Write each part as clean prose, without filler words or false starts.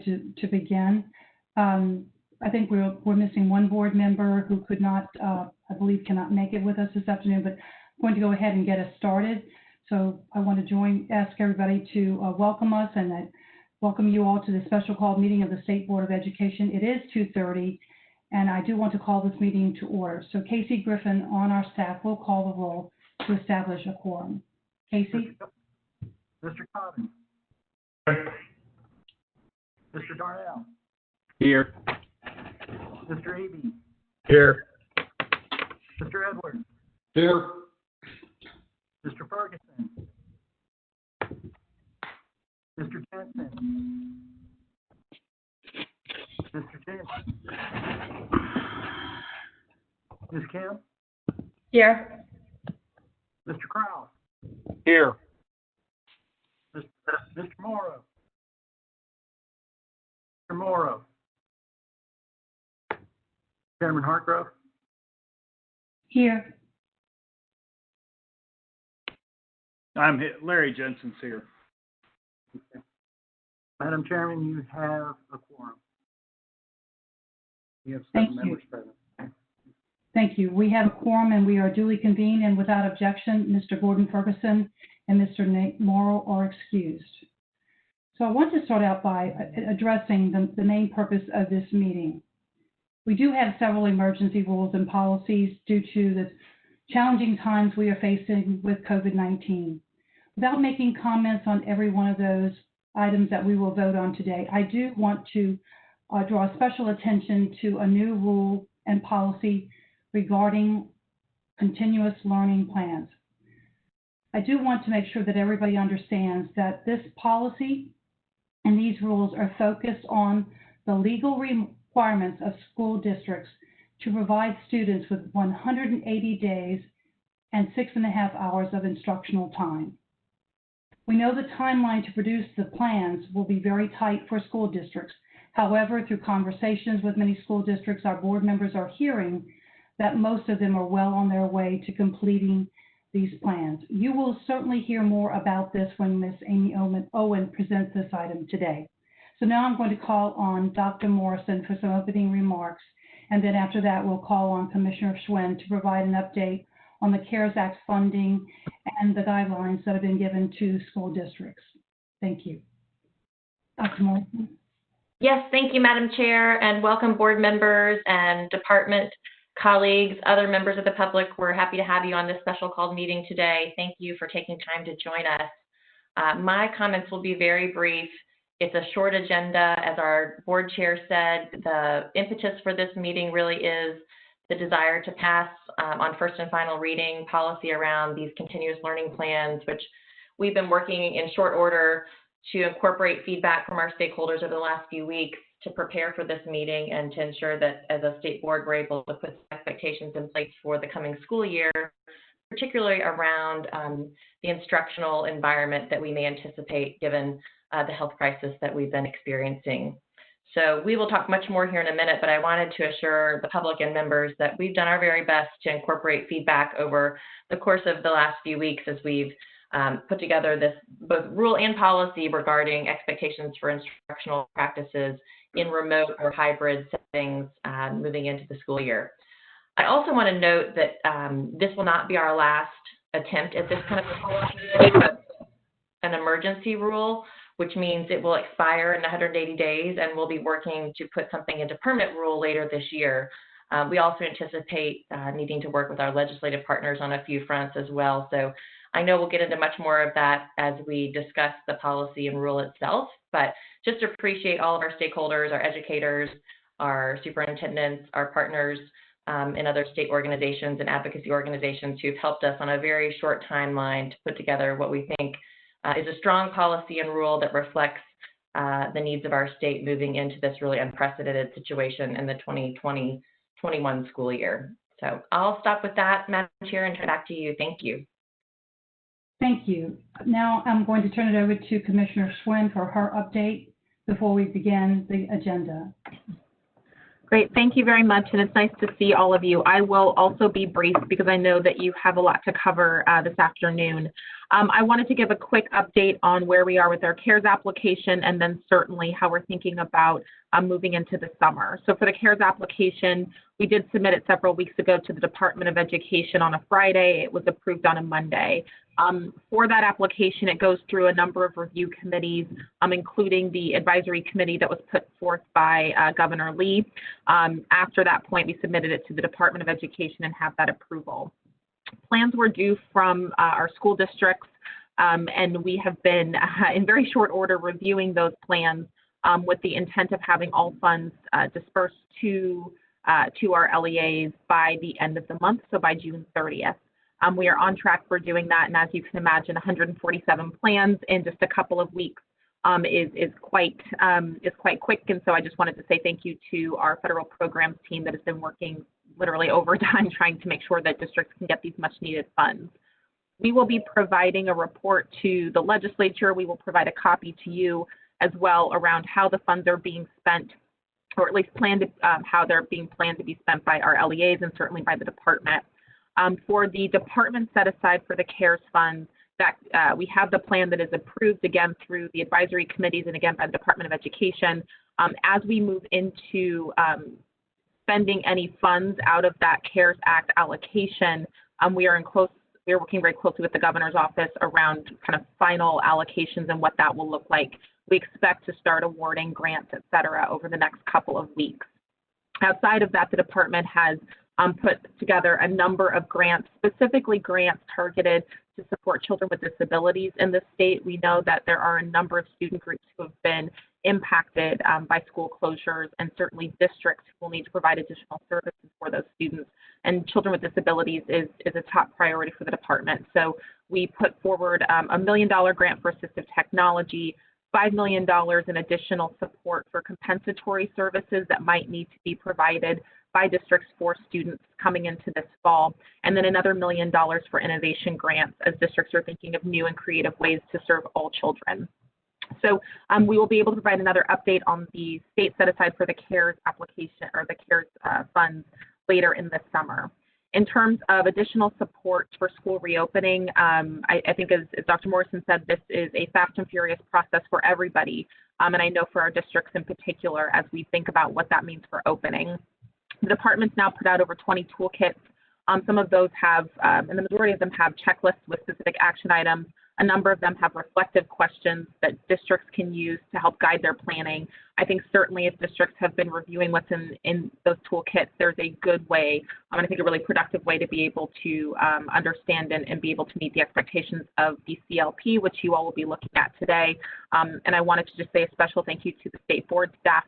to begin. I think we're missing one board member who could not, I believe, cannot make it with us this afternoon, but I'm going to go ahead and get us started. So I want to ask everybody to welcome us and welcome you all to the special called meeting of the State Board of Education. It is 2:30, and I do want to call this meeting to order. So Casey Griffin on our staff will call the roll to establish a quorum. Casey? Mr. Cobbins. Mr. Darnell. Here. Mr. Eby. Here. Mr. Edwards. Here. Mr. Ferguson. Mr. Jannsen. Mr. Jannsen. Ms. Kim. Here. Mr. Krause. Here. Mr. Morrow. Mr. Morrow. Chairman Hartgrove. Here. I'm here. Larry Jensen's here. Okay. Madam Chairman, you have a quorum. You have 7 members present. Thank you. We have a quorum and we are duly convened, and without objection, Mr. Gordon Ferguson and Mr. Nate Morrow are excused. So I want to start out by addressing the main purpose of this meeting. We do have several emergency rules and policies due to the challenging times we are facing with COVID-19. Without making comments on every one of those items that we will vote on today, I do want to draw special attention to a new rule and policy regarding continuous learning plans. I do want to make sure that everybody understands that this policy and these rules are focused on the legal requirements of school districts to provide students with 180 days and 6.5 hours of instructional time. We know the timeline to produce the plans will be very tight for school districts. However, through conversations with many school districts, our board members are hearing that most of them are well on their way to completing these plans. You will certainly hear more about this when Ms. Amy Owen presents this item today. So now I'm going to call on Dr. Morrison for some opening remarks, and then after that we'll call on Commissioner Schwinn to provide an update on the CARES Act funding and the guidelines that have been given to school districts. Thank you. Dr. Morrison. Yes, thank you, Madam Chair, and welcome board members and department colleagues, other members of the public. We're happy to have you on this special called meeting today. Thank you for taking time to join us. My comments will be very brief. It's a short agenda. As our board chair said, the impetus for this meeting really is the desire to pass on first and final reading policy around these continuous learning plans, which we've been working in short order to incorporate feedback from our stakeholders over the last few weeks to prepare for this meeting and to ensure that as a state board, we're able to put expectations in place for the coming school year, particularly around the instructional environment that we may anticipate given the health crisis that we've been experiencing. So we will talk much more here in a minute, but I wanted to assure the public and members that we've done our very best to incorporate feedback over the course of the last few weeks as we've put together this both rule and policy regarding expectations for instructional practices in remote or hybrid settings moving into the school year. I also want to note that this will not be our last attempt at this kind of policy, but an emergency rule, which means it will expire in 180 days, and we'll be working to put something into permanent rule later this year. We also anticipate needing to work with our legislative partners on a few fronts as well. So I know we'll get into much more of that as we discuss the policy and rule itself, but just appreciate all of our stakeholders, our educators, our superintendents, our partners in other state organizations and advocacy organizations who've helped us on a very short timeline to put together what we think is a strong policy and rule that reflects the needs of our state moving into this really unprecedented situation in the 2020-21 school year. So I'll stop with that, Madam Chair, and turn back to you. Thank you. Thank you. Now I'm going to turn it over to Commissioner Schwinn for her update before we begin the agenda. Great, thank you very much, and it's nice to see all of you. I will also be brief because I know that you have a lot to cover this afternoon. I wanted to give a quick update on where we are with our CARES application and then certainly how we're thinking about moving into the summer. So for the CARES application, we did submit it several weeks ago to the Department of Education on a Friday. It was approved on a Monday. For that application, it goes through a number of review committees, including the advisory committee that was put forth by Governor Lee. After that point, we submitted it to the Department of Education and have that approval. Plans were due from our school districts, and we have been in very short order reviewing those plans with the intent of having all funds dispersed to our LEAs by the end of the month, so by June 30th. We are on track for doing that, and as you can imagine, 147 plans in just a couple of weeks is quite quick. And so I just wanted to say thank you to our federal programs team that has been working literally overtime trying to make sure that districts can get these much needed funds. We will be providing a report to the legislature. We will provide a copy to you as well around how the funds are being spent, or at least how they're being planned to be spent by our LEAs and certainly by the department. For the department set aside for the CARES funds, that we have the plan that is approved again through the advisory committees and again by the Department of Education. As we move into spending any funds out of that CARES Act allocation, we are working very closely with the governor's office around kind of final allocations and what that will look like. We expect to start awarding grants, et cetera, over the next couple of weeks. Outside of that, the department has put together a number of grants, specifically grants targeted to support children with disabilities in the state. We know that there are a number of student groups who have been impacted by school closures, and certainly districts will need to provide additional services for those students. And children with disabilities is a top priority for the department. So we put forward a $1 million grant for assistive technology, $5 million in additional support for compensatory services that might need to be provided by districts for students coming into this fall, and then another $1 million for innovation grants as districts are thinking of new and creative ways to serve all children. So we will be able to provide another update on the state set aside for the CARES application or the CARES funds later in the summer. In terms of additional support for school reopening, I think as Dr. Morrison said, this is a fast and furious process for everybody, and I know for our districts in particular as we think about what that means for opening. The department's now put out over 20 toolkits. Some of those have, and the majority of them have checklists with specific action items. A number of them have reflective questions that districts can use to help guide their planning. I think certainly if districts have been reviewing what's in those toolkits, there's a good way, and I think a really productive way to be able to understand and be able to meet the expectations of the CLP, which you all will be looking at today. And I wanted to just say a special thank you to the state board staff.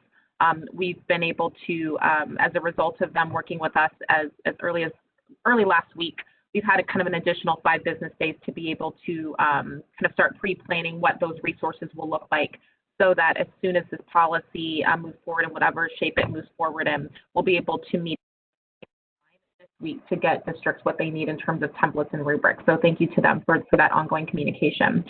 We've been able to, as a result of them working with us as early last week, we've had a kind of an additional 5 business days to be able to kind of start pre-planning what those resources will look like, so that as soon as this policy moves forward in whatever shape it moves forward in, we'll be able to meet this week to get districts what they need in terms of templates and rubrics. So thank you to them for that ongoing communication.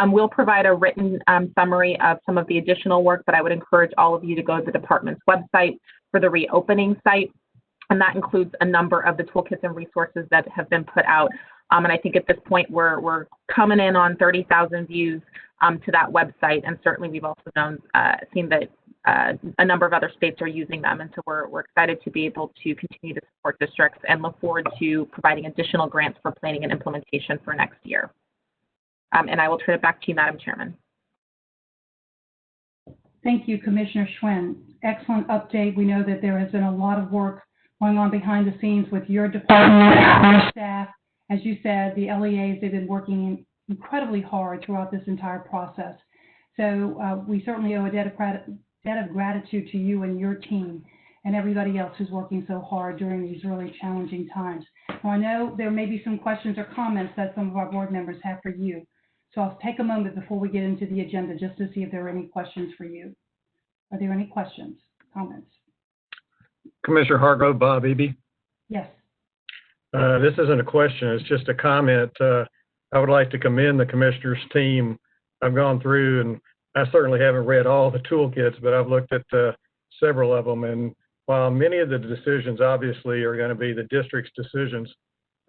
We'll provide a written summary of some of the additional work, but I would encourage all of you to go to the department's website for the reopening site. And that includes a number of the toolkits and resources that have been put out. And I think at this point, we're coming in on 30,000 views to that website. And certainly we've also seen that a number of other states are using them. And so we're excited to be able to continue to support districts and look forward to providing additional grants for planning and implementation for next year. And I will turn it back to you, Madam Chairman. Thank you, Commissioner Schwinn. Excellent update. We know that there has been a lot of work going on behind the scenes with your department, your staff. As you said, the LEAs, they've been working incredibly hard throughout this entire process. So we certainly owe a debt of gratitude to you and your team and everybody else who's working so hard during these really challenging times. Now, I know there may be some questions or comments that some of our board members have for you. So I'll take a moment before we get into the agenda just to see if there are any questions for you. Are there any questions, comments? Commissioner Hargrove, Bob Eby. Yes. This isn't a question, it's just a comment. I would like to commend the commissioners team. I've gone through and I certainly haven't read all the toolkits, but I've looked at several of them, and while many of the decisions obviously are going to be the district's decisions,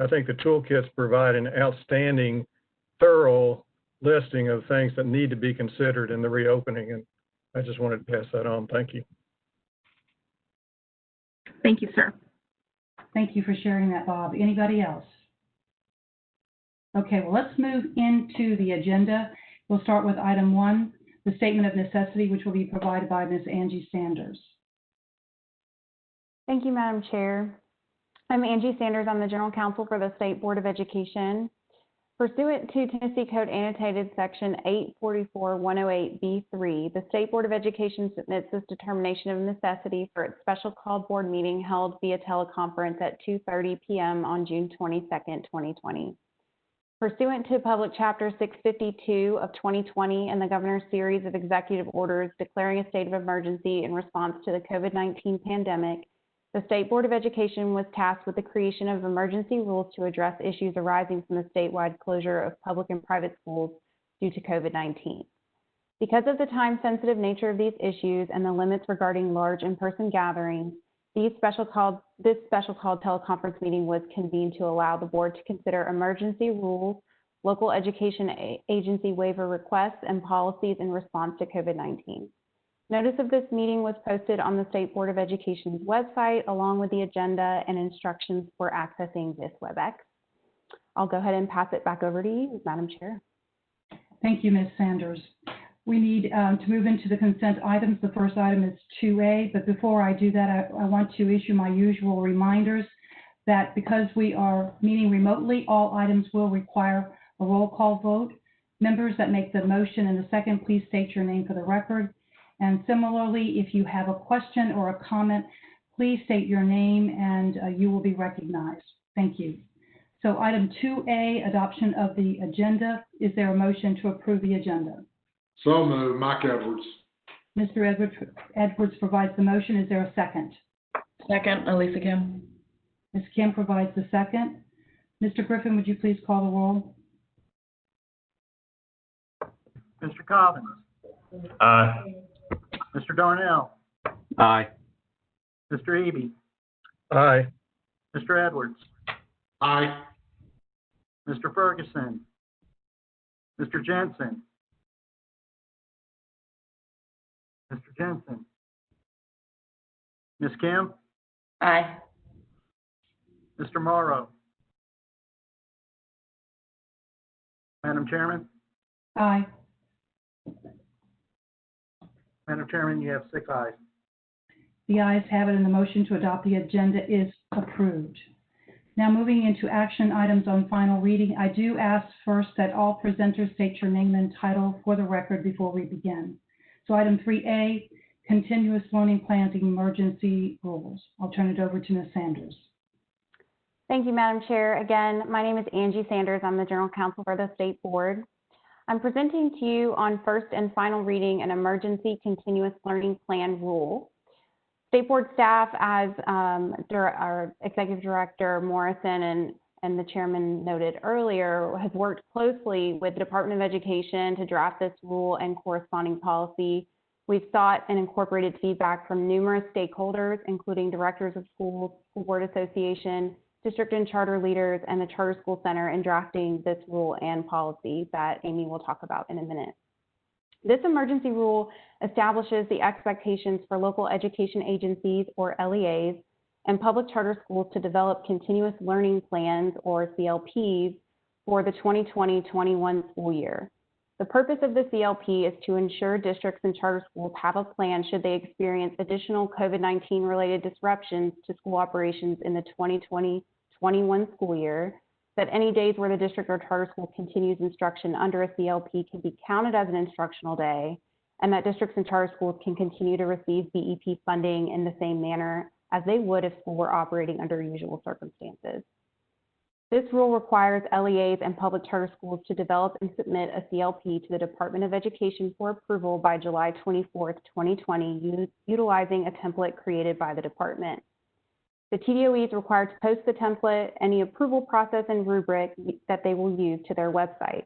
I think the toolkits provide an outstanding, thorough listing of things that need to be considered in the reopening. And I just wanted to pass that on. Thank you. Thank you, sir. Thank you for sharing that, Bob. Anybody else? Okay, well, let's move into the agenda. We'll start with item 1, the statement of necessity, which will be provided by Ms. Angie Sanders. Thank you, Madam Chair. I'm Angie Sanders. I'm the General Counsel for the State Board of Education. Pursuant to Tennessee Code Annotated Section 844-108B3, the State Board of Education submits this determination of necessity for its special called board meeting held via teleconference at 2:30 p.m. on June 22nd, 2020. Pursuant to Public Chapter 652 of 2020 and the Governor's series of executive orders declaring a state of emergency in response to the COVID-19 pandemic, the State Board of Education was tasked with the creation of emergency rules to address issues arising from the statewide closure of public and private schools due to COVID-19. Because of the time-sensitive nature of these issues and the limits regarding large in-person gatherings, this special called teleconference meeting was convened to allow the board to consider emergency rules, local education agency waiver requests, and policies in response to COVID-19. Notice of this meeting was posted on the State Board of Education's website, along with the agenda and instructions for accessing this WebEx. I'll go ahead and pass it back over to you, Madam Chair. Thank you, Ms. Sanders. We need to move into the consent items. The first item is 2A, but before I do that, I want to issue my usual reminders that because we are meeting remotely, all items will require a roll call vote. Members that make the motion and the second, please state your name for the record. And similarly, if you have a question or a comment, please state your name and you will be recognized. Thank you. So item 2A, adoption of the agenda. Is there a motion to approve the agenda? So moved, Mike Edwards. Mr. Edwards provides the motion. Is there a second? Second, Elisa Kim. Ms. Kim provides the second. Mr. Griffin, would you please call the roll? Mr. Cobbins. Aye. Mr. Darnell. Aye. Mr. Eby. Aye. Mr. Edwards. Aye. Mr. Ferguson. Mr. Jannsen. Mr. Jannsen. Ms. Kim. Aye. Mr. Morrow. Madam Chairman. Aye. Madam Chairman, you have 6 ayes. The ayes have it, and the motion to adopt the agenda is approved. Now moving into action items on final reading, I do ask first that all presenters state your name and title for the record before we begin. So item 3A, continuous learning plans and emergency rules. I'll turn it over to Ms. Sanders. Thank you, Madam Chair. Again, my name is Angie Sanders. I'm the General Counsel for the State Board. I'm presenting to you on first and final reading an emergency continuous learning plan rule. State Board staff, as our Executive Director Morrison and the Chairman noted earlier, has worked closely with the Department of Education to draft this rule and corresponding policy. We've sought and incorporated feedback from numerous stakeholders, including directors of schools, school board association, district and charter leaders, and the Charter School Center in drafting this rule and policy that Amy will talk about in a minute. This emergency rule establishes the expectations for local education agencies, or LEAs, and public charter schools to develop continuous learning plans, or CLPs, for the 2020-21 school year. The purpose of the CLP is to ensure districts and charter schools have a plan should they experience additional COVID-19 related disruptions to school operations in the 2020-21 school year, that any days where the district or charter school continues instruction under a CLP can be counted as an instructional day, and that districts and charter schools can continue to receive BEP funding in the same manner as they would if school were operating under usual circumstances. This rule requires LEAs and public charter schools to develop and submit a CLP to the Department of Education for approval by July 24th, 2020, utilizing a template created by the department. The TDOE is required to post the template, any approval process, and rubric that they will use to their website.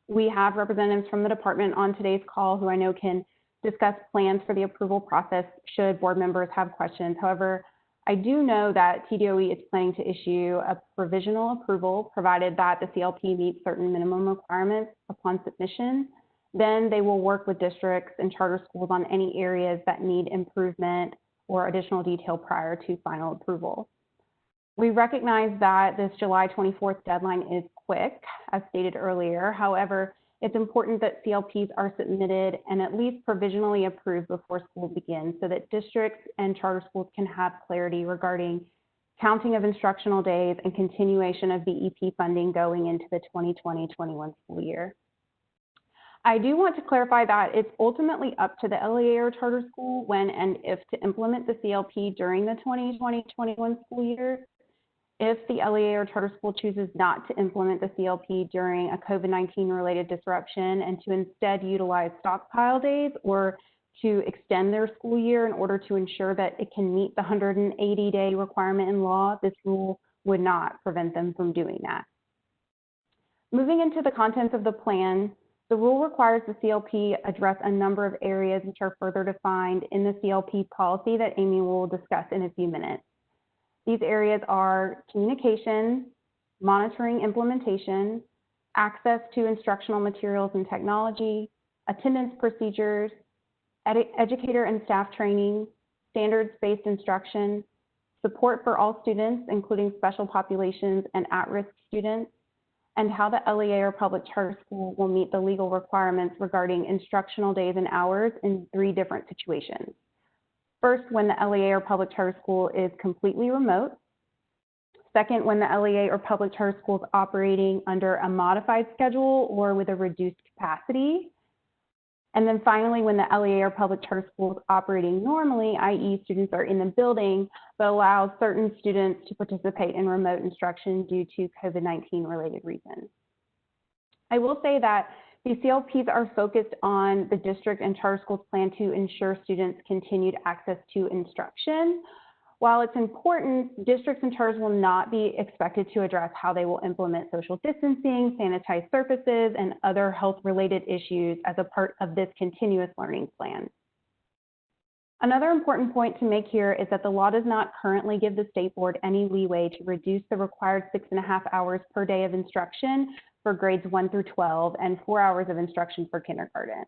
We have representatives from the department on today's call who I know can discuss plans for the approval process should board members have questions. However, I do know that TDOE is planning to issue a provisional approval provided that the CLP meets certain minimum requirements upon submission. Then they will work with districts and charter schools on any areas that need improvement or additional detail prior to final approval. We recognize that this July 24th deadline is quick, as stated earlier. However, it's important that CLPs are submitted and at least provisionally approved before school begins so that districts and charter schools can have clarity regarding counting of instructional days and continuation of BEP funding going into the 2020-21 school year. I do want to clarify that it's ultimately up to the LEA or charter school when and if to implement the CLP during the 2020-21 school year. If the LEA or charter school chooses not to implement the CLP during a COVID-19 related disruption and to instead utilize stockpile days or to extend their school year in order to ensure that it can meet the 180-day requirement in law, this rule would not prevent them from doing that. Moving into the contents of the plan, the rule requires the CLP address a number of areas which are further defined in the CLP policy that Amy will discuss in a few minutes. These areas are communication, monitoring implementation, access to instructional materials and technology, attendance procedures, educator and staff training, standards-based instruction, support for all students, including special populations and at-risk students, and how the LEA or public charter school will meet the legal requirements regarding instructional days and hours in 3 different situations. First, when the LEA or public charter school is completely remote. Second, when the LEA or public charter school is operating under a modified schedule or with a reduced capacity. And then finally, when the LEA or public charter school is operating normally, i.e. students are in the building, but allows certain students to participate in remote instruction due to COVID-19 related reasons. I will say that these CLPs are focused on the district and charter schools' plan to ensure students' continued access to instruction. While it's important, districts and charters will not be expected to address how they will implement social distancing, sanitize surfaces, and other health-related issues as a part of this continuous learning plan. Another important point to make here is that the law does not currently give the state board any leeway to reduce the required 6.5 hours per day of instruction for grades 1 through 12 and 4 hours of instruction for kindergarten.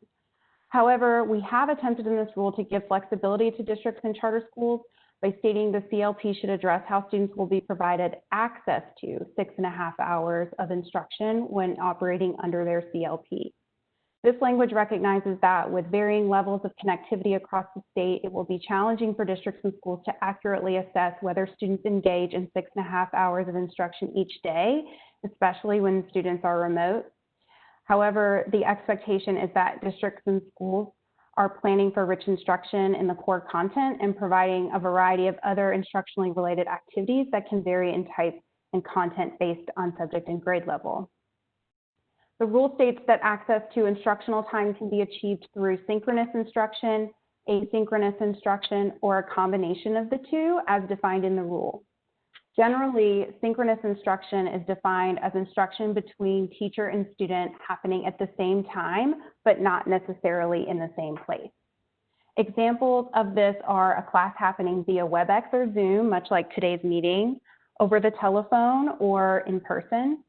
However, we have attempted in this rule to give flexibility to districts and charter schools by stating the CLP should address how students will be provided access to 6.5 hours of instruction when operating under their CLP. This language recognizes that with varying levels of connectivity across the state, it will be challenging for districts and schools to accurately assess whether students engage in 6.5 hours of instruction each day, especially when students are remote. However, the expectation is that districts and schools are planning for rich instruction in the core content and providing a variety of other instructionally related activities that can vary in type and content based on subject and grade level. The rule states that access to instructional time can be achieved through synchronous instruction, asynchronous instruction, or a combination of the two as defined in the rule. Generally, synchronous instruction is defined as instruction between teacher and student happening at the same time, but not necessarily in the same place. Examples of this are a class happening via WebEx or Zoom, much like today's meeting, over the telephone or in person.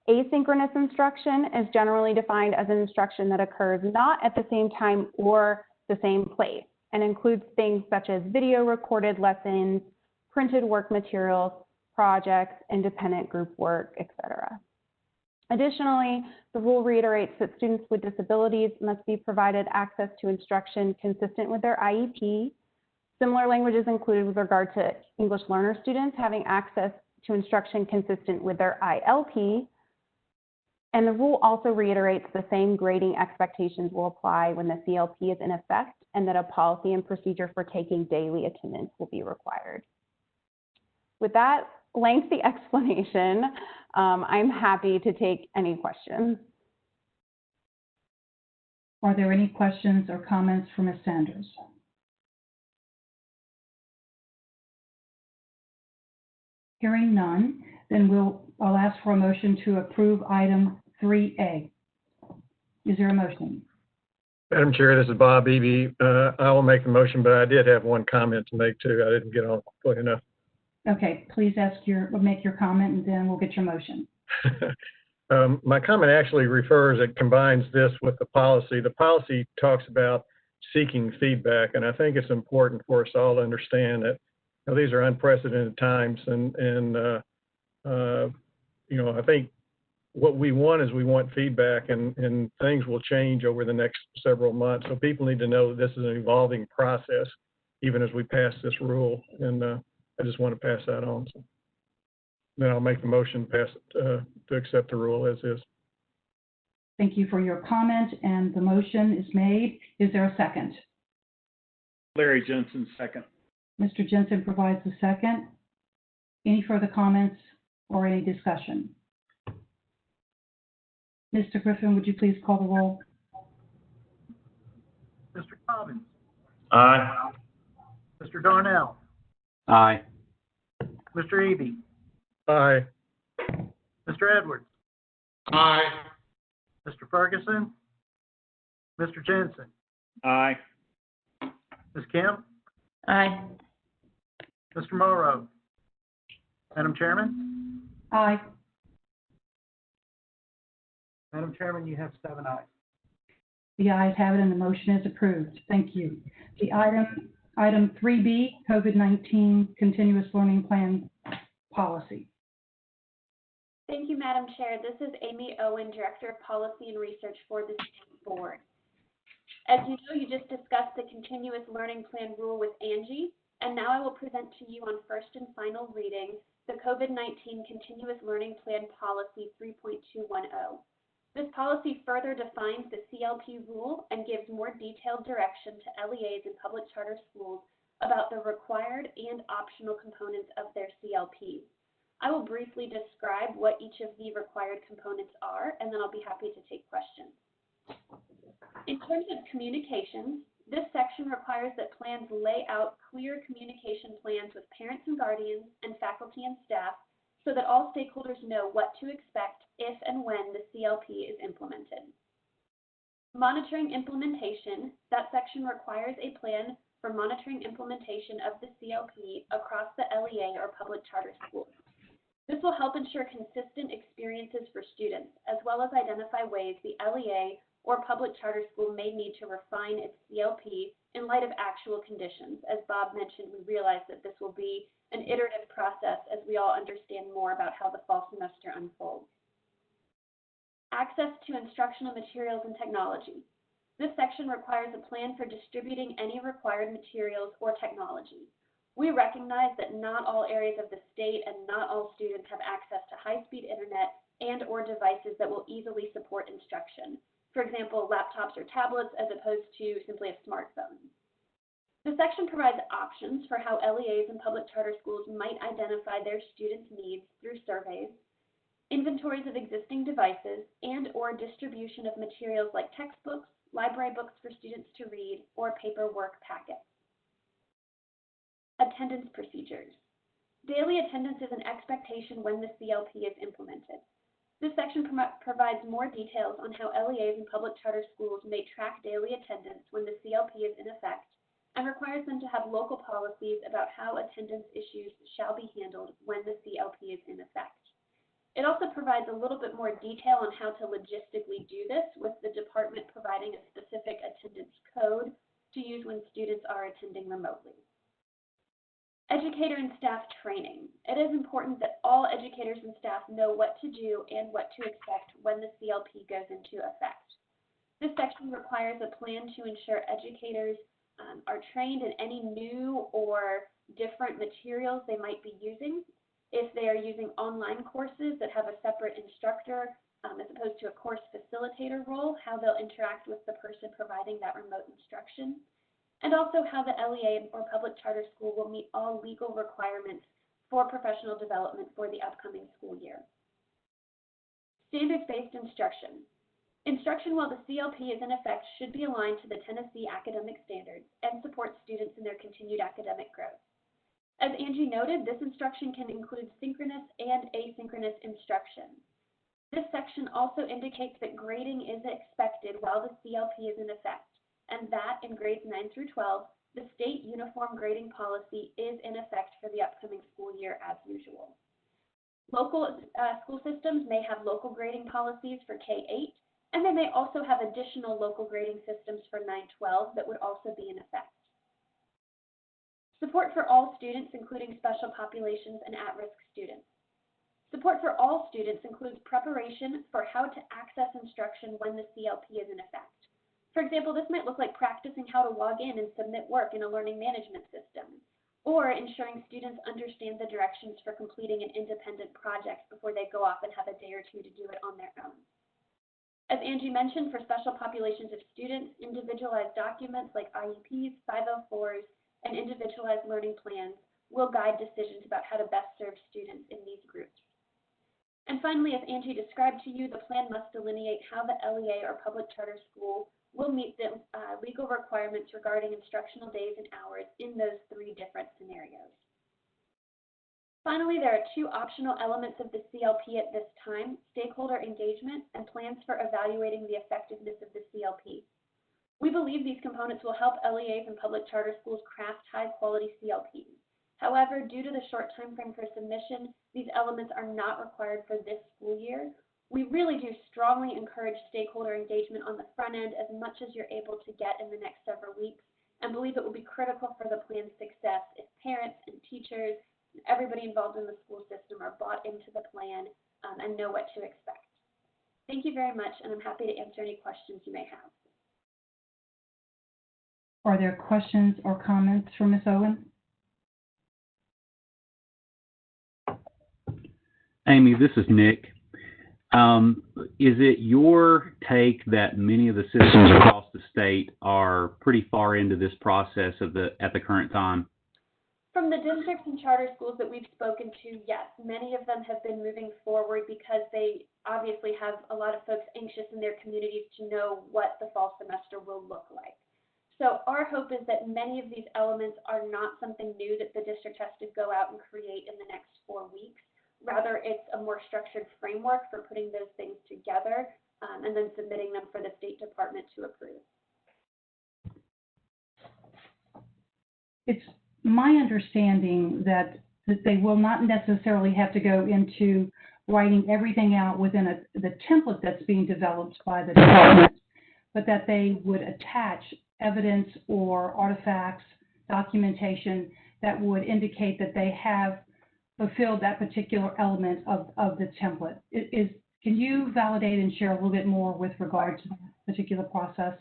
Asynchronous instruction is generally defined as an instruction that occurs not at the same time or the same place and includes things such as video recorded lessons, printed work materials, projects, independent group work, etc. Additionally, the rule reiterates that students with disabilities must be provided access to instruction consistent with their IEP. Similar language is included with regard to English learner students having access to instruction consistent with their ILP. And the rule also reiterates the same grading expectations will apply when the CLP is in effect and that a policy and procedure for taking daily attendance will be required. With that lengthy explanation, I'm happy to take any questions. Are there any questions or comments for Ms. Sanders? Hearing none, then I'll ask for a motion to approve item 3A. Is there a motion? Madam Chair, this is Bob Eby. I will make the motion, but I did have one comment to make too. I didn't get on quick enough. Okay, please make your comment and then we'll get your motion. My comment actually it combines this with the policy. The policy talks about seeking feedback, and I think it's important for us all to understand that these are unprecedented times, and I think what we want is feedback, and things will change over the next several months. So people need to know that this is an evolving process, even as we pass this rule. And I just want to pass that on. So then I'll make the motion to accept the rule as is. Thank you for your comment, and the motion is made. Is there a second? Larry Jannsen, second. Mr. Jannsen provides the second. Any further comments or any discussion? Mr. Griffin, would you please call the roll? Mr. Cobbins, Aye. Mr. Darnell, Aye. Mr. Eby, Aye. Mr. Edwards, Aye. Mr. Ferguson, Mr. Jannsen, Aye. Ms. Kim, Aye. Mr. Morrow. Madam Chairman? Aye. Madam Chairman, you have 7 ayes. The ayes have it and the motion is approved. Thank you. The item 3B, COVID-19 Continuous Learning Plan Policy. Thank you, Madam Chair. This is Amy Owen, Director of Policy and Research for the State Board. As you know, you just discussed the Continuous Learning Plan rule with Angie, and now I will present to you on first and final reading the COVID-19 Continuous Learning Plan Policy 3.210. This policy further defines the CLP rule and gives more detailed direction to LEAs and public charter schools about the required and optional components of their CLP. I will briefly describe what each of the required components are, and then I'll be happy to take questions. In terms of communications, this section requires that plans lay out clear communication plans with parents and guardians and faculty and staff so that all stakeholders know what to expect if and when the CLP is implemented. Monitoring implementation, that section requires a plan for monitoring implementation of the CLP across the LEA or public charter schools. This will help ensure consistent experiences for students, as well as identify ways the LEA or public charter school may need to refine its CLP in light of actual conditions. As Bob mentioned, we realize that this will be an iterative process as we all understand more about how the fall semester unfolds. Access to instructional materials and technology. This section requires a plan for distributing any required materials or technology. We recognize that not all areas of the state and not all students have access to high-speed internet and or devices that will easily support instruction. For example, laptops or tablets as opposed to simply a smartphone. The section provides options for how LEAs and public charter schools might identify their students' needs through surveys, inventories of existing devices, and or distribution of materials like textbooks, library books for students to read, or paperwork packets. Attendance procedures. Daily attendance is an expectation when the CLP is implemented. This section provides more details on how LEAs and public charter schools may track daily attendance when the CLP is in effect, and requires them to have local policies about how attendance issues shall be handled when the CLP is in effect. It also provides a little bit more detail on how to logistically do this, with the department providing a specific attendance code to use when students are attending remotely. Educator and staff training. It is important that all educators and staff know what to do and what to expect when the CLP goes into effect. This section requires a plan to ensure educators are trained in any new or different materials they might be using. If they are using online courses that have a separate instructor as opposed to a course facilitator role, how they'll interact with the person providing that remote instruction. And also how the LEA or public charter school will meet all legal requirements for professional development for the upcoming school year. Standards-based instruction. Instruction while the CLP is in effect should be aligned to the Tennessee academic standards and support students in their continued academic growth. As Angie noted, this instruction can include synchronous and asynchronous instruction. This section also indicates that grading is expected while the CLP is in effect. and that in grades 9 through 12, the state uniform grading policy is in effect for the upcoming school year as usual. Local school systems may have local grading policies for K-8, and they may also have additional local grading systems for 9-12 that would also be in effect. Support for all students, including special populations and at-risk students. Support for all students includes preparation for how to access instruction when the CLP is in effect. For example, this might look like practicing how to log in and submit work in a learning management system, or ensuring students understand the directions for completing an independent project before they go off and have a day or two to do it on their own. As Angie mentioned, for special populations of students, individualized documents like IEPs, 504s, and individualized learning plans will guide decisions about how to best serve students in these groups. And finally, as Angie described to you, the plan must delineate how the LEA or public charter school will meet the legal requirements regarding instructional days and hours in those 3 different scenarios. Finally, there are 2 optional elements of the CLP at this time: stakeholder engagement and plans for evaluating the effectiveness of the CLP. We believe these components will help LEAs and public charter schools craft high-quality CLPs. However, due to the short time frame for submission, these elements are not required for this school year. We really do strongly encourage stakeholder engagement on the front end as much as you're able to get in the next several weeks, and believe it will be critical for the plan's success if parents and teachers and everybody involved in the school system are bought into the plan and know what to expect. Thank you very much, and I'm happy to answer any questions you may have. Are there questions or comments for Ms. Owen? Amy, this is Nick. Is it your take that many of the systems across the state are pretty far into this process at the current time? From the districts and charter schools that we've spoken to, yes, many of them have been moving forward because they obviously have a lot of folks anxious in their communities to know what the fall semester will look like. So our hope is that many of these elements are not something new that the district has to go out and create in the next 4 weeks. Rather, it's a more structured framework for putting those things together and then submitting them for the State Department to approve. It's my understanding that they will not necessarily have to go into writing everything out within the template that's being developed by the department, but that they would attach evidence or artifacts, documentation that would indicate that they have fulfilled that particular element of the template. Can you validate and share a little bit more with regard to that particular process?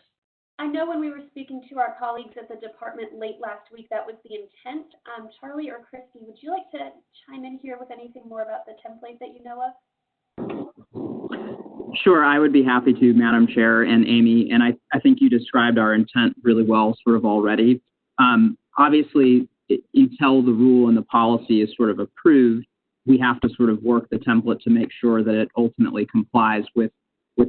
I know when we were speaking to our colleagues at the department late last week, that was the intent. Charlie or Christy, would you like to chime in here with anything more about the template that you know of? Sure, I would be happy to, Madam Chair and Amy, and I think you described our intent really well sort of already. Obviously, until the rule and the policy is sort of approved, we have to sort of work the template to make sure that it ultimately complies with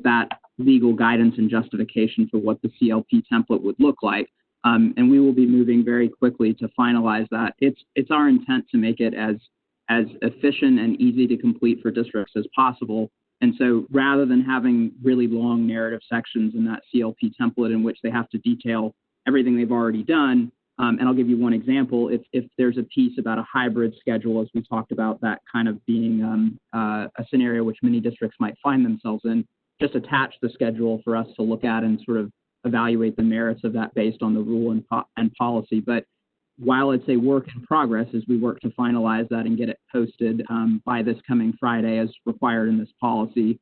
that legal guidance and justification for what the CLP template would look like. And we will be moving very quickly to finalize that. It's our intent to make it as efficient and easy to complete for districts as possible. And so rather than having really long narrative sections in that CLP template in which they have to detail everything they've already done, and I'll give you one example. If there's a piece about a hybrid schedule, as we talked about, that kind of being a scenario which many districts might find themselves in, just attach the schedule for us to look at and sort of evaluate the merits of that based on the rule and policy. But while it's a work in progress as we work to finalize that and get it posted by this coming Friday as required in this policy,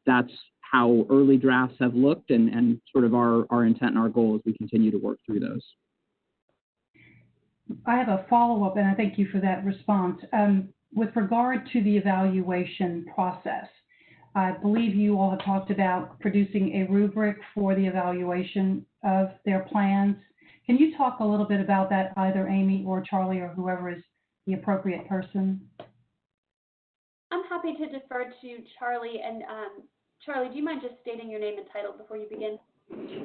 that's how early drafts have looked and sort of our intent and our goal as we continue to work through those. I have a follow-up, and I thank you for that response. With regard to the evaluation process, I believe you all have talked about producing a rubric for the evaluation of their plans. Can you talk a little bit about that, either Amy or Charlie or whoever is the appropriate person? I'm happy to defer to Charlie. And Charlie, do you mind just stating your name and title before you begin?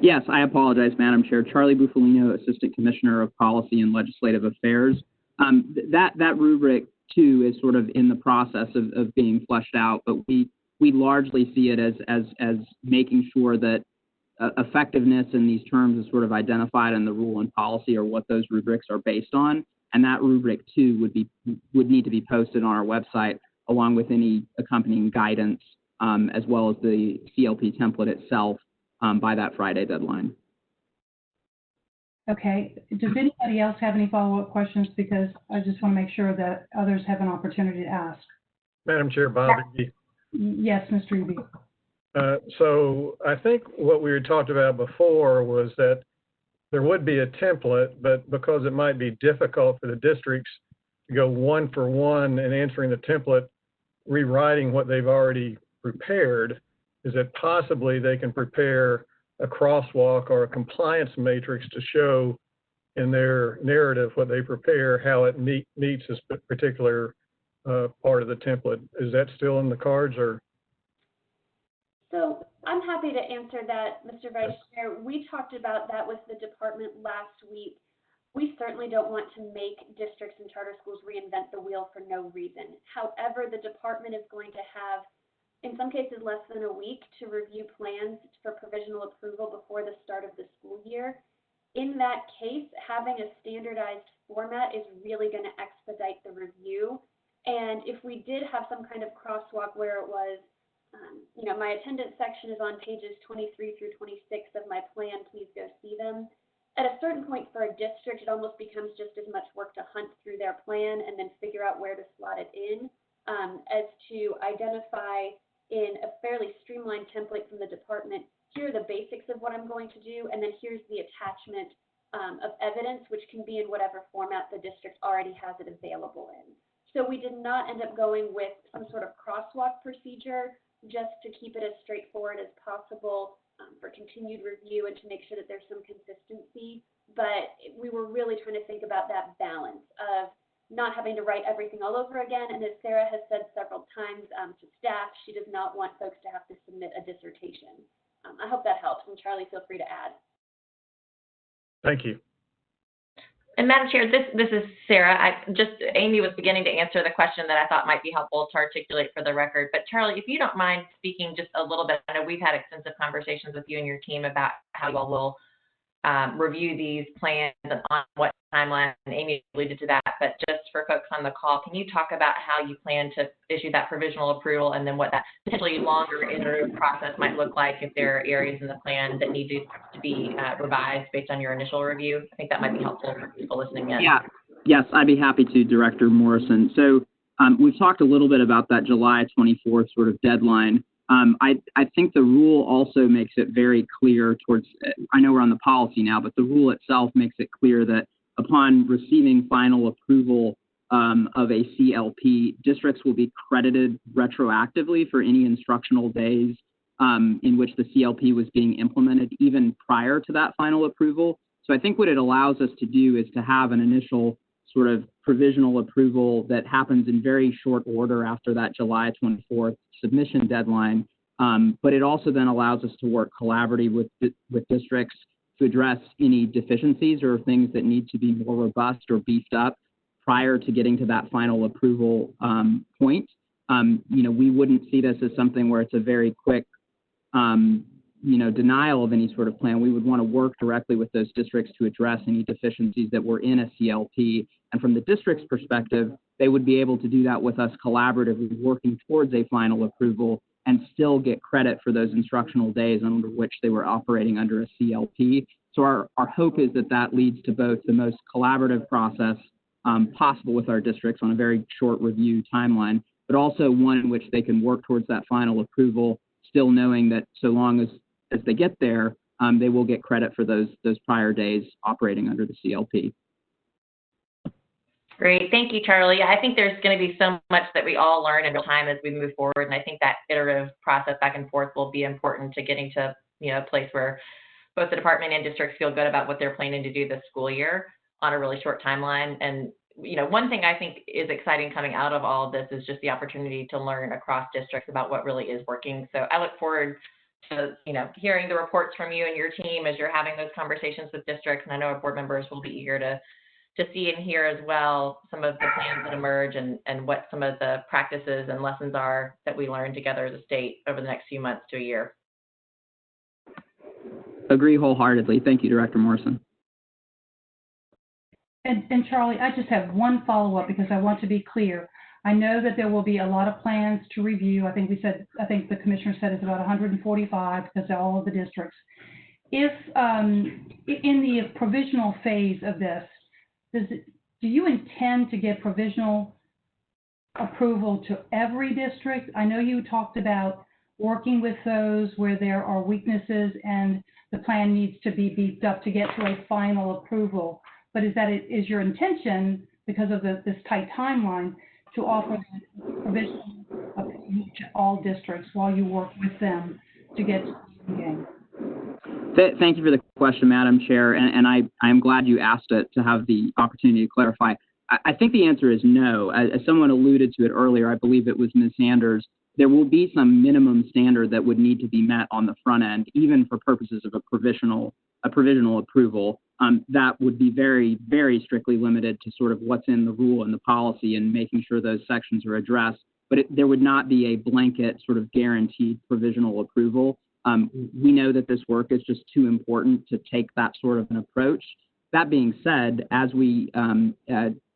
Yes, I apologize, Madam Chair. Charlie Bufalino, Assistant Commissioner of Policy and Legislative Affairs. That rubric, too, is sort of in the process of being fleshed out, but we largely see it as making sure that effectiveness in these terms is sort of identified in the rule and policy, or what those rubrics are based on. And that rubric too would need to be posted on our website, along with any accompanying guidance, as well as the CLP template itself, by that Friday deadline. Okay. Does anybody else have any follow-up questions? Because I just want to make sure that others have an opportunity to ask. Madam Chair, Bob. Yes, Mr. Eby. So I think what we had talked about before was that there would be a template, but because it might be difficult for the districts to go one for one in answering the template, rewriting what they've already prepared, is that possibly they can prepare a crosswalk or a compliance matrix to show in their narrative what they prepare, how it meets this particular part of the template. Is that still in the cards, or? So I'm happy to answer that, Mr. Vice Chair. We talked about that with the department last week. We certainly don't want to make districts and charter schools reinvent the wheel for no reason. However, the department is going to have, in some cases, less than a week to review plans for provisional approval before the start of the school year. In that case, having a standardized format is really going to expedite the review. And if we did have some kind of crosswalk where it was, my attendance section is on pages 23 through 26 of my plan, please go see them. At a certain point for a district, it almost becomes just as much work to hunt through their plan and then figure out where to slot it in, as to identify in a fairly streamlined template from the department, here are the basics of what I'm going to do, and then here's the attachment of evidence, which can be in whatever format the district already has it available in. So we did not end up going with some sort of crosswalk procedure, just to keep it as straightforward as possible for continued review and to make sure that there's some consistency. But we were really trying to think about that balance of not having to write everything all over again. And as Sarah has said several times to staff, she does not want folks to have to submit a dissertation. I hope that helps. And Charlie, feel free to add. Thank you. And Madam Chair, this is Sarah. Amy was beginning to answer the question that I thought might be helpful to articulate for the record. But Charlie, if you don't mind speaking just a little bit, I know we've had extensive conversations with you and your team about how you all will review these plans and on what timeline, and Amy alluded to that. But just for folks on the call, can you talk about how you plan to issue that provisional approval, and then what that potentially longer iterative process might look like if there are areas in the plan that need to be revised based on your initial review? I think that might be helpful for people listening in. Yeah. Yes, I'd be happy to, Director Morrison. So we've talked a little bit about that July 24th sort of deadline. I think the rule also makes it very clear I know we're on the policy now, but the rule itself makes it clear that upon receiving final approval of a CLP, districts will be credited retroactively for any instructional days in which the CLP was being implemented, even prior to that final approval. So I think what it allows us to do is to have an initial sort of provisional approval that happens in very short order after that July 24th submission deadline. But it also then allows us to work collaboratively with districts to address any deficiencies or things that need to be more robust or beefed up prior to getting to that final approval point. We wouldn't see this as something where it's a very quick denial of any sort of plan. We would want to work directly with those districts to address any deficiencies that were in a CLP. And from the district's perspective, they would be able to do that with us collaboratively, working towards a final approval and still get credit for those instructional days under which they were operating under a CLP. So our hope is that leads to both the most collaborative process possible with our districts on a very short review timeline, but also one in which they can work towards that final approval, still knowing that so long as they get there, they will get credit for those prior days operating under the CLP. Great. Thank you, Charlie. I think there's going to be so much that we all learn in real time as we move forward. And I think that iterative process back and forth will be important to getting to a place where both the department and districts feel good about what they're planning to do this school year on a really short timeline. And one thing I think is exciting coming out of all of this is just the opportunity to learn across districts about what really is working. So I look forward to hearing the reports from you and your team as you're having those conversations with districts. And I know our board members will be eager to see and hear as well some of the plans that emerge and what some of the practices and lessons are that we learn together as a state over the next few months to a year. Agree wholeheartedly. Thank you, Director Morrison. And Charlie, I just have one follow-up because I want to be clear. I know that there will be a lot of plans to review. I think the commissioner said it's about 145 because they're all of the districts. If, in the provisional phase of this, do you intend to get provisional approval to every district? I know you talked about working with those where there are weaknesses and the plan needs to be beefed up to get to a final approval. But is your intention, because of this tight timeline, to offer provisional approval to all districts while you work with them to get to the game? Thank you for the question, Madam Chair, and I'm glad you asked it to have the opportunity to clarify. I think the answer is no. As someone alluded to it earlier, I believe it was Ms. Sanders, there will be some minimum standard that would need to be met on the front end, even for purposes of a provisional approval. That would be very, very strictly limited to sort of what's in the rule and the policy and making sure those sections are addressed. But there would not be a blanket sort of guaranteed provisional approval. We know that this work is just too important to take that sort of an approach. That being said, as we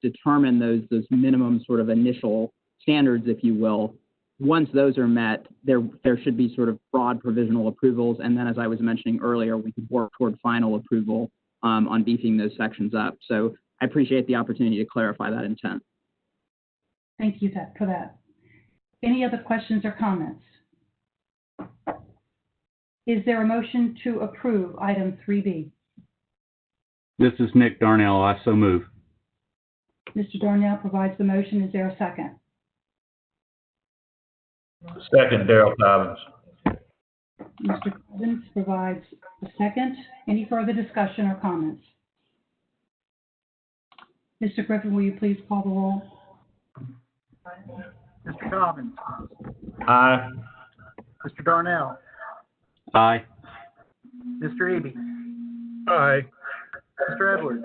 determine those minimum sort of initial standards, if you will, once those are met, there should be sort of broad provisional approvals. And then, as I was mentioning earlier, we could work toward final approval on beefing those sections up. So I appreciate the opportunity to clarify that intent. Thank you for that. Any other questions or comments? Is there a motion to approve item 3B? This is Nick Darnell. I so move. Mr. Darnell provides the motion. Is there a second? Second, Darrell Cobbins. Mr. Cobbins provides a second. Any further discussion or comments? Mr. Griffin, will you please call the roll? Mr. Cobbins. Aye. Mr. Darnell. Aye. Mr. Eby. Aye. Mr. Edwards.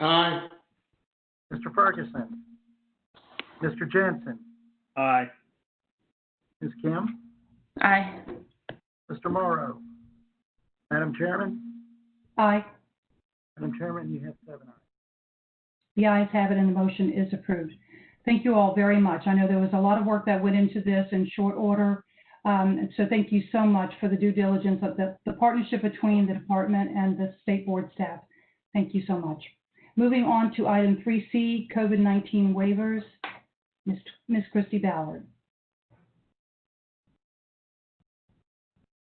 Aye. Mr. Ferguson. Mr. Jannsen. Aye. Ms. Kim. Aye. Mr. Morrow. Madam Chairman. Aye. Madam Chairman, you have 7 ayes. The ayes have it and the motion is approved. Thank you all very much. I know there was a lot of work that went into this in short order. So thank you so much for the due diligence of the partnership between the department and the state board staff. Thank you so much. Moving on to item 3C, COVID-19 waivers. Ms. Christy Ballard.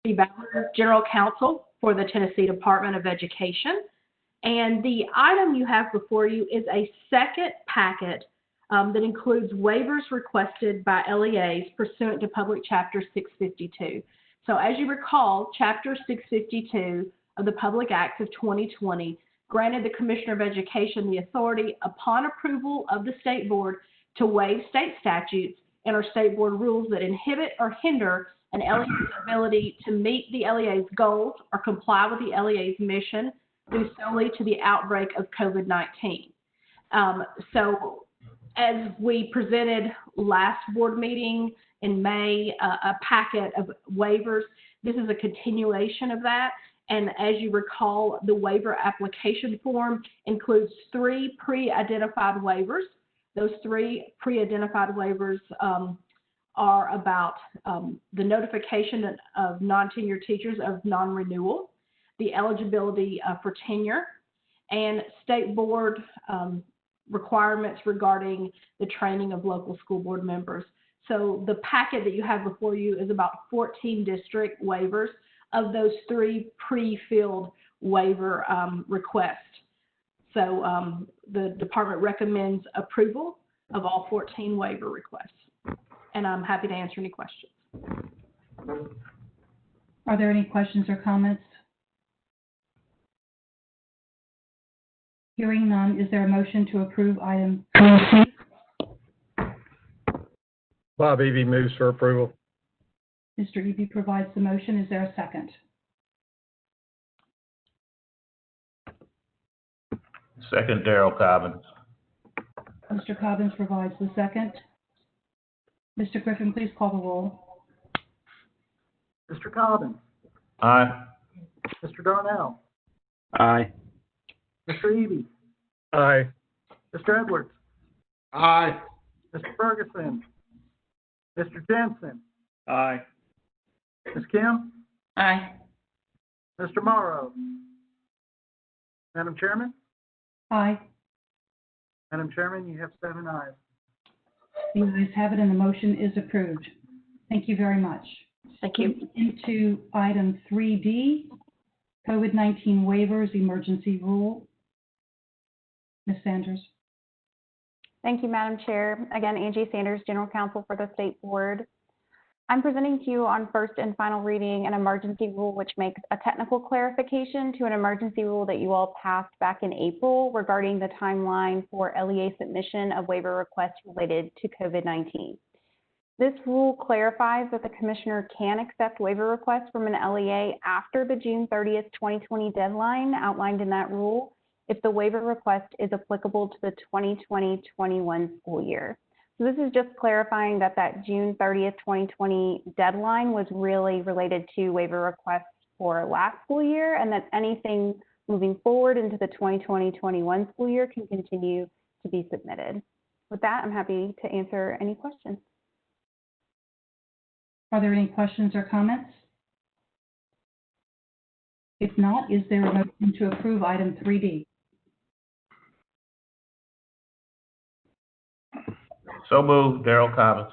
Christy Ballard, General Counsel for the Tennessee Department of Education. And the item you have before you is a second packet that includes waivers requested by LEAs pursuant to Public Chapter 652. So as you recall, Chapter 652 of the Public Acts of 2020 granted the Commissioner of Education the authority, upon approval of the State Board, to waive state statutes and or State Board rules that inhibit or hinder an LEA's ability to meet the LEA's goals or comply with the LEA's mission due solely to the outbreak of COVID-19. So as we presented last board meeting in May, a packet of waivers, this is a continuation of that. And as you recall, the waiver application form includes 3 pre-identified waivers. Those 3 pre-identified waivers are about the notification of non-tenured teachers of non-renewal, the eligibility for tenure, and state board requirements regarding the training of local school board members. So the packet that you have before you is about 14 district waivers of those 3 pre-filled waiver requests. So the department recommends approval of all 14 waiver requests. And I'm happy to answer any questions. Are there any questions or comments? Hearing none, is there a motion to approve item 3C? Bob Eby moves for approval. Mr. Eby provides the motion. Is there a second? Second, Darrell Cobbins. Mr. Cobbins provides the second. Mr. Griffin, please call the roll. Mr. Cobbins. Aye. Mr. Darnell, Aye. Mr. Eby, Aye. Mr. Edwards, Aye. Mr. Ferguson, Mr. Jannsen, Aye. Ms. Kim, Aye. Mr. Morrow. Madam Chairman? Aye. Madam Chairman, you have 7 ayes. The ayes have it and the motion is approved. Thank you very much. Thank you. Into item 3D, COVID-19 waivers, emergency rule. Ms. Sanders. Thank you, Madam Chair. Again, Angie Sanders, General Counsel for the State Board. I'm presenting to you on first and final reading an emergency rule which makes a technical clarification to an emergency rule that you all passed back in April regarding the timeline for LEA submission of waiver requests related to COVID-19. This rule clarifies that the Commissioner can accept waiver requests from an LEA after the June 30th, 2020 deadline outlined in that rule if the waiver request is applicable to the 2020-21 school year. So this is just clarifying that June 30th, 2020 deadline was really related to waiver requests for last school year, and that anything moving forward into the 2020-21 school year can continue to be submitted. With that, I'm happy to answer any questions. Are there any questions or comments? If not, is there a motion to approve item 3D? So moved, Darrell Cobbins.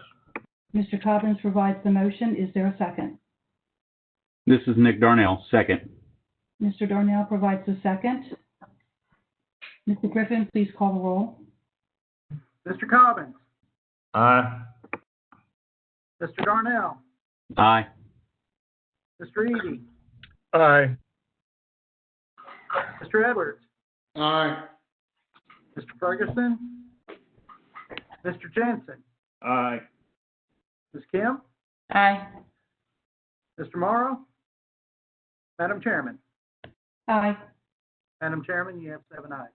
Mr. Cobbins provides the motion. Is there a second? This is Nick Darnell, second. Mr. Darnell provides the second. Mr. Griffin, please call the roll. Mr. Cobbins, Aye. Mr. Darnell, Aye. Mr. Eby, Aye. Mr. Edwards, Aye. Mr. Ferguson, Mr. Jannsen, Aye. Ms. Kim, Aye. Mr. Morrow. Madam Chairman? Aye. Madam Chairman, you have 7 ayes.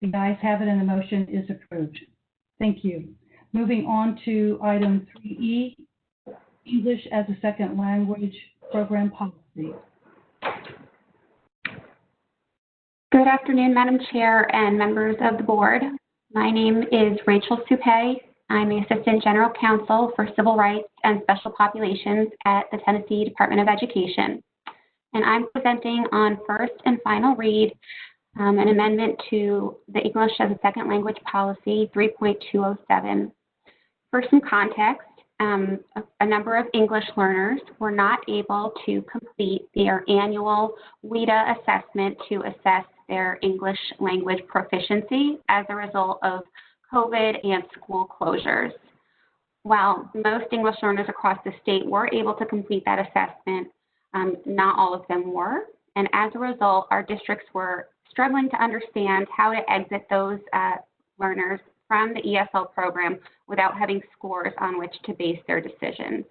The ayes have it and the motion is approved. Thank you. Moving on to item 3E, English as a Second Language Program Policy. Good afternoon, Madam Chair and members of the board. My name is Rachel Supay. I'm the Assistant General Counsel for Civil Rights and Special Populations at the Tennessee Department of Education. And I'm presenting on first and final read an amendment to the English as a Second Language Policy 3.207. For some context, a number of English learners were not able to complete their annual WIDA assessment to assess their English language proficiency as a result of COVID and school closures. While most English learners across the state were able to complete that assessment, not all of them were. And as a result, our districts were struggling to understand how to exit those learners from the ESL program without having scores on which to base their decisions.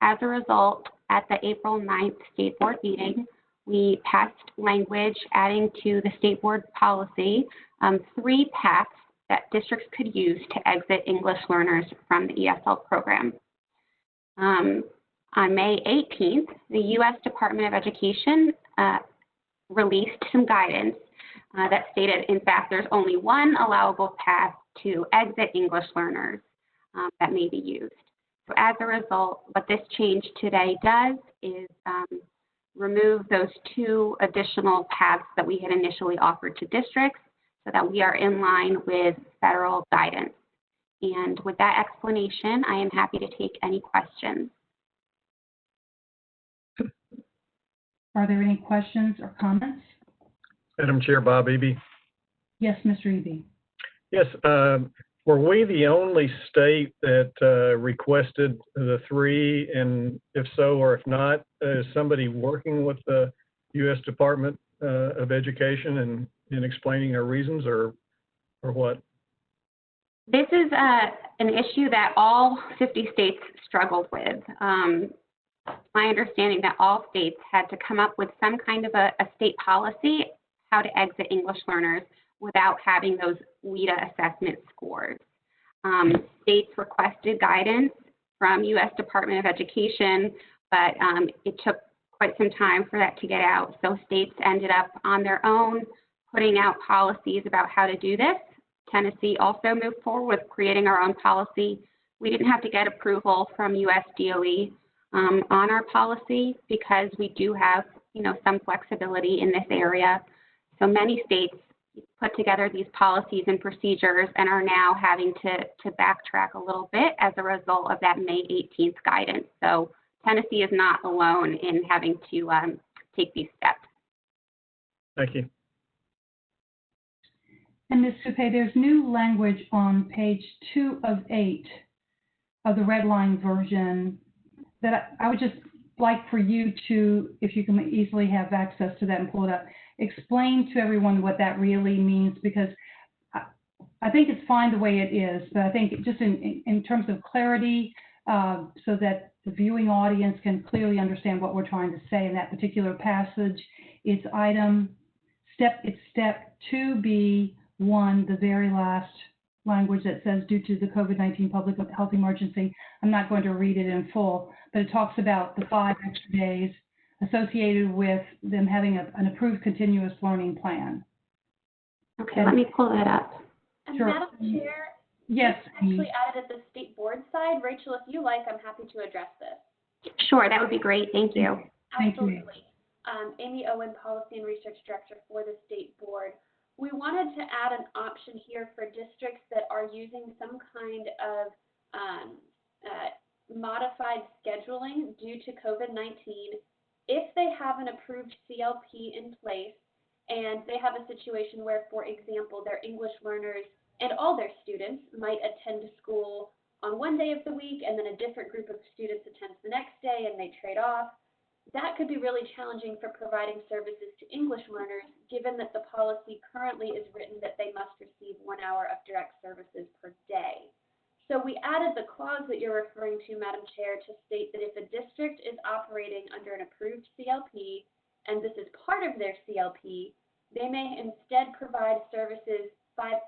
As a result, at the April 9th State Board meeting, we passed language adding to the State Board policy 3 paths that districts could use to exit English learners from the ESL program. On May 18th, the U.S. Department of Education released some guidance that stated, in fact, there's only one allowable path to exit English learners that may be used. So as a result, what this change today does is remove those 2 additional paths that we had initially offered to districts so that we are in line with federal guidance. And with that explanation, I am happy to take any questions. Are there any questions or comments? Madam Chair, Bob Eby. Yes, Mr. Eby. Yes, were we the only state that requested the 3? And if so, or if not, is somebody working with the U.S. Department of Education in explaining their reasons, or what? This is an issue that all 50 states struggled with. My understanding that all states had to come up with some kind of a state policy how to exit English learners without having those WIDA assessment scores. States requested guidance from U.S. Department of Education, but it took quite some time for that to get out. So states ended up on their own putting out policies about how to do this. Tennessee also moved forward with creating our own policy. We didn't have to get approval from US DOE on our policy because we do have, some flexibility in this area. So many states put together these policies and procedures and are now having to backtrack a little bit as a result of that May 18th guidance. So Tennessee is not alone in having to take these steps. Thank you. And Ms. Supay, there's new language on page 2 of 8 of the red line version that I would just like for you to, if you can easily have access to that and pull it up, explain to everyone what that really means, because I think it's fine the way it is, but I think just in terms of clarity, so that the viewing audience can clearly understand what we're trying to say in that particular passage, it's step 2B1, the very last language that says due to the COVID-19 public health emergency. I'm not going to read it in full, but it talks about the 5 extra days associated with them having an approved continuous learning plan. Okay, let me pull that up. And Sure. Madam Chair, Yes. this is actually added at the state board side. Rachel, if you like, I'm happy to address this. Sure, that would be great. Thank you. Thank you. Absolutely. Amy Owen, Policy and Research Director for the State Board. We wanted to add an option here for districts that are using some kind of modified scheduling due to COVID-19. If they have an approved CLP in place and they have a situation where, for example, their English learners and all their students might attend school on one day of the week and then a different group of students attends the next day and they trade off, that could be really challenging for providing services to English learners, given that the policy currently is written that they must receive 1 hour of direct services per day. So we added the clause that you're referring to, Madam Chair, to state that if a district is operating under an approved CLP, and this is part of their CLP, they may instead provide services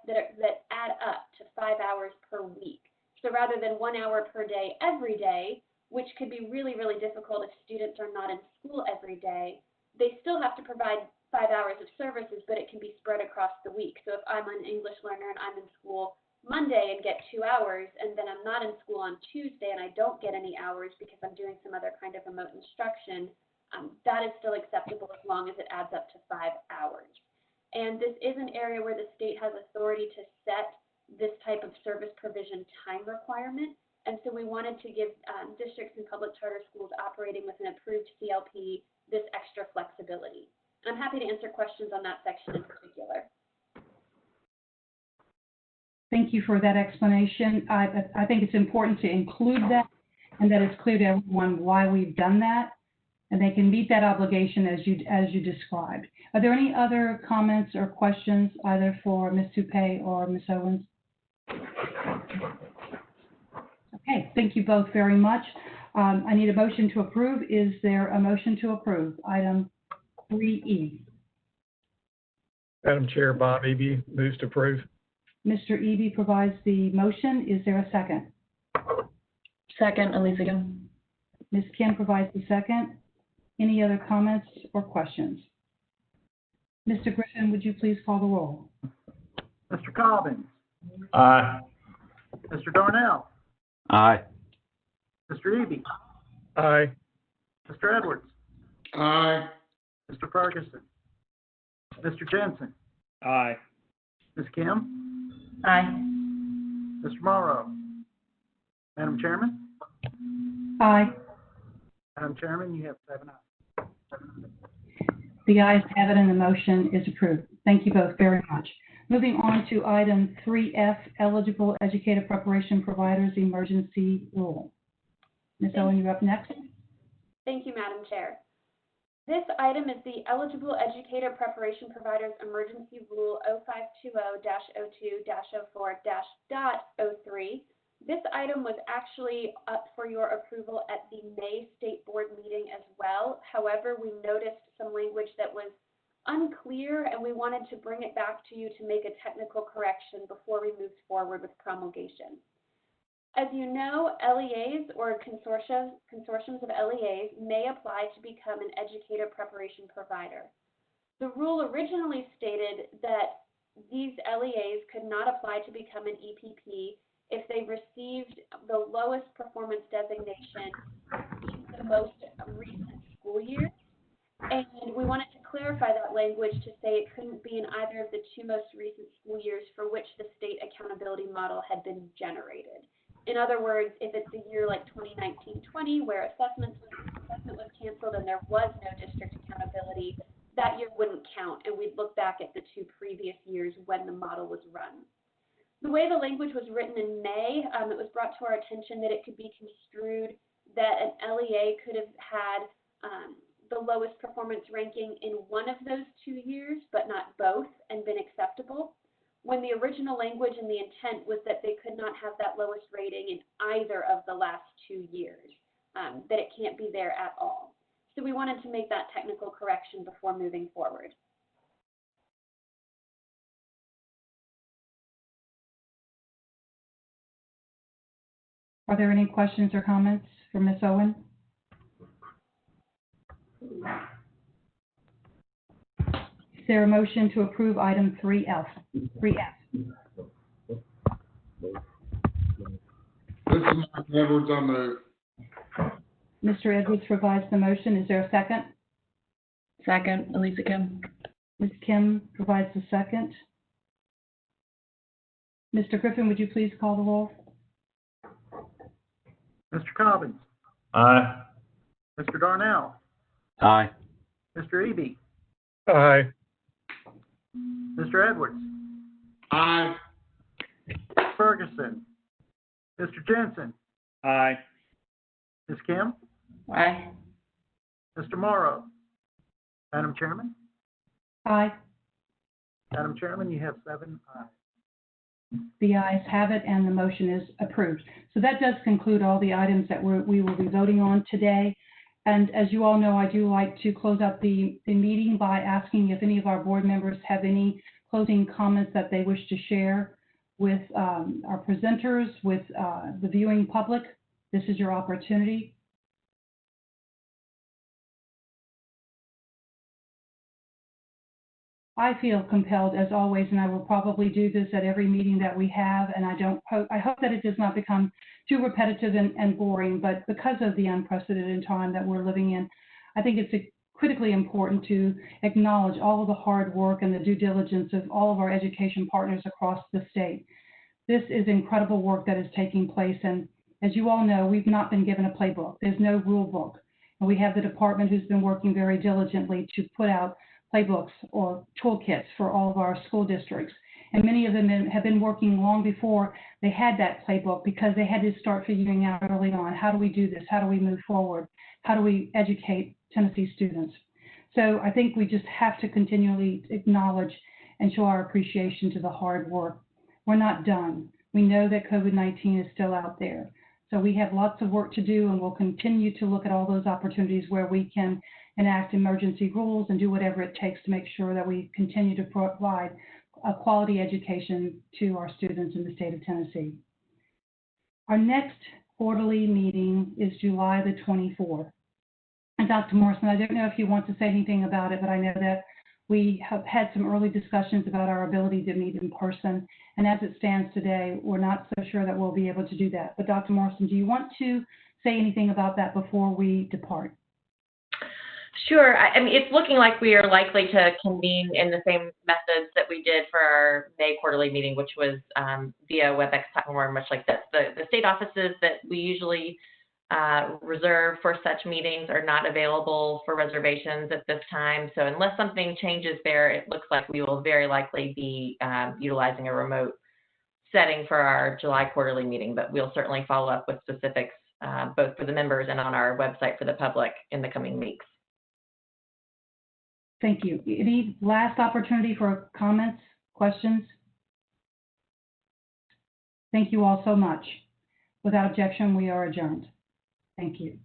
that add up to 5 hours per week. So rather than 1 hour per day every day, which could be really, really difficult if students are not in school every day, they still have to provide 5 hours of services, but it can be spread across the week. So if I'm an English learner and I'm in school Monday and get 2 hours, and then I'm not in school on Tuesday and I don't get any hours because I'm doing some other kind of remote instruction, that is still acceptable as long as it adds up to 5 hours. And this is an area where the state has authority to set this type of service provision time requirement. And so we wanted to give districts and public charter schools operating with an approved CLP this extra flexibility. And I'm happy to answer questions on that section in particular. Thank you for that explanation. I think it's important to include that and that it's clear to everyone why we've done that, and they can meet that obligation as you described. Are there any other comments or questions either for Ms. Supay or Ms. Owens? Okay, thank you both very much. I need a motion to approve. Is there a motion to approve item 3E? Madam Chair, Bob Eby moves to approve. Mr. Eby provides the motion. Is there a second? Second, Elisa Kim. Ms. Kim provides the second. Any other comments or questions? Mr. Griffin, would you please call the roll? Mr. Cobbins, Aye. Mr. Darnell, Aye. Mr. Eby, Aye. Mr. Edwards, Aye. Mr. Ferguson, Mr. Jannsen, Aye. Ms. Kim, Aye. Mr. Morrow. Madam Chairman? Aye. Madam Chairman, you have 7 ayes. The ayes have it and the motion is approved. Thank you both very much. Moving on to item 3F, eligible educator preparation providers emergency rule. Ms. Owen, you're up next. Thank you, Madam Chair. This item is the Eligible Educator Preparation Providers Emergency Rule 0520-02-04-.03. This item was actually up for your approval at the May State Board meeting as well. However, we noticed some language that was unclear, and we wanted to bring it back to you to make a technical correction before we moved forward with promulgation. As you know, LEAs or consortiums of LEAs may apply to become an educator preparation provider. The rule originally stated that these LEAs could not apply to become an EPP if they received the lowest performance designation in the most recent school year. And we wanted to clarify that language to say it couldn't be in either of the two most recent school years for which the state accountability model had been generated. In other words, if it's a year like 2019-20 where assessment was canceled and there was no district accountability, that year wouldn't count, and we'd look back at the two previous years when the model was run. The way the language was written in May, it was brought to our attention that it could be construed that an LEA could have had the lowest performance ranking in one of those 2 years, but not both, and been acceptable, when the original language and the intent was that they could not have that lowest rating in either of the last 2 years, that it can't be there at all. So we wanted to make that technical correction before moving forward. Are there any questions or comments for Ms. Owen? Is there a motion to approve item 3F? This is Mike Edwards. I move. Mr. Edwards provides the motion. Is there a second? Second, Elisa Kim. Ms. Kim provides the second. Mr. Griffin, would you please call the roll? Mr. Cobbins, Aye. Mr. Darnell, Aye. Mr. Eby, Aye. Mr. Edwards, Aye. Ferguson, Mr. Jannsen, Aye. Ms. Kim, Aye. Mr. Morrow. Madam Chairman? Aye. Madam Chairman, you have 7 ayes. The ayes have it, and the motion is approved. So that does conclude all the items that we will be voting on today. And as you all know, I do like to close out the meeting by asking if any of our board members have any closing comments that they wish to share with our presenters, with the viewing public. This is your opportunity. I feel compelled, as always, and I will probably do this at every meeting that we have, and I hope that it does not become too repetitive and boring, but because of the unprecedented time that we're living in, I think it's critically important to acknowledge all of the hard work and the due diligence of all of our education partners across the state. This is incredible work that is taking place, and as you all know, we've not been given a playbook. There's no rule book, and we have the department who's been working very diligently to put out playbooks or toolkits for all of our school districts. And many of them have been working long before they had that playbook because they had to start figuring out early on, how do we do this? How do we move forward? How do we educate Tennessee students? So I think we just have to continually acknowledge and show our appreciation to the hard work. We're not done. We know that COVID-19 is still out there. So we have lots of work to do, and we'll continue to look at all those opportunities where we can enact emergency rules and do whatever it takes to make sure that we continue to provide a quality education to our students in the state of Tennessee. Our next quarterly meeting is July the 24th. And Dr. Morrison, I don't know if you want to say anything about it, but I know that we have had some early discussions about our ability to meet in person. And as it stands today, we're not so sure that we'll be able to do that. But Dr. Morrison, do you want to say anything about that before we depart? Sure. I mean, it's looking like we are likely to convene in the same methods that we did for our May quarterly meeting, which was via WebEx platform, much like this. The state offices that we usually reserve for such meetings are not available for reservations at this time. So unless something changes there, it looks like we will very likely be utilizing a remote setting for our July quarterly meeting, but we'll certainly follow up with specifics both for the members and on our website for the public in the coming weeks. Thank you. Any last opportunity for comments, questions? Thank you all so much. Without objection, we are adjourned. Thank you.